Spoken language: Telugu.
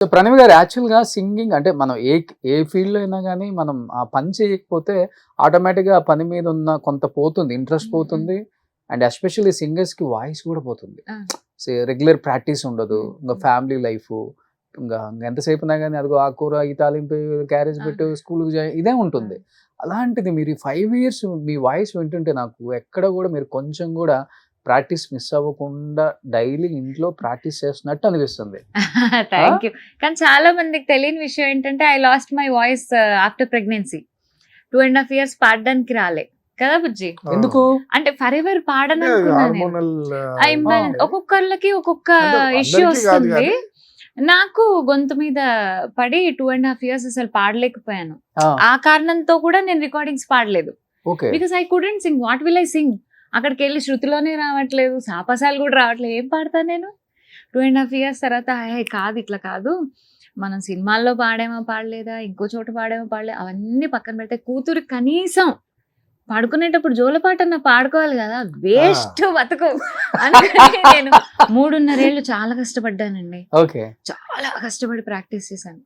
సో ప్రణవి గారు యాక్చువల్‌గా సింగింగ్ అంటే మనం ఏ ఫీల్డ్‌లో అయినా గాని మనం ఆ పని చేయకపోతే ఆటోమేటిక్‌గా ఆ పని మీద ఉన్న కొంత పోతుంది. ఇంట్రెస్ట్ పోతుంది. అండ్ ఎస్పెషల్లీ సింగర్స్‌కి వాయిస్ కూడా పోతుంది. ఆ! రెగ్యులర్ ప్రాక్టీస్ ఉండదు. ఇంక హ్మ్. Family life. ఇంగ ఎంతసేపున్నా గాని అదిగో ఆ కూర, ఈ తాలింపు, క్యారేజ్ ఆ! పెట్టు, స్కూలుకి ఇదే ఆ! ఉంటుంది. అలాంటిది మీరు ఈ 5 ఇయర్స్ మీ వాయిస్ వింటుంటే నాకు ఎక్కడ గూడా మీరు కొంచెం గూడా ప్రాక్టీస్ మిస్ అవ్వకుండా డైలీ ఇంట్లో ప్రాక్టీస్ చేస్తున్నట్టు అనిపిస్తుంది. ఆ! Thank you. కానీ చాలా మందికి తెలియని విషయం ఏంటంటే I lost my voice after pregnancy. 2½ years పాడడానికి రాలే. కదా బుజ్జి? ఎందుకు? అంటే ఫరెవర్ అంటే పాడననుకున్నా నేను. హార్మోనల్ ఇంబాలెన్స్ ఆ! ఒక్కొక్కళ్ళకి ఒక్కొక్క అంటే ఇష్యూ అందరికీ కాదు వస్తుంది. గానీ నాకు గొంతు మీద పడి 2½ ఇయర్స్ అసలు పాడలేకపోయాను. ఆ! ఆ కారణంతో కూడా నేను రికార్డింగ్స్ పాడలేదు. Okay. Because I couldn't sing. What will I sing? అక్కడికెళ్ళి శృతిలోనే రావట్లేదు. సాపసాలు కూడా రావట్లేదు. ఏం పాడతా నేను? 2½ ఇయర్స్ తర్వాత కాదు ఇట్లా కాదు. మనం సినిమాల్లో పాడామా పాడలేదా? ఇంకో చోట పాడామా పాడలేదా? అవన్నీ పక్కన పెడితే కూతురు కనీసం పడుకునేటప్పుడు జోలపాటన్నా పాడుకోవాలి కదా! వేస్ట్ బతుకు అనుకుని నేను 3½ ఏళ్ళు చాలా కష్టపడ్డానండి. ఓకే. చాలా కష్టపడి ప్రాక్టీస్ చేశాను.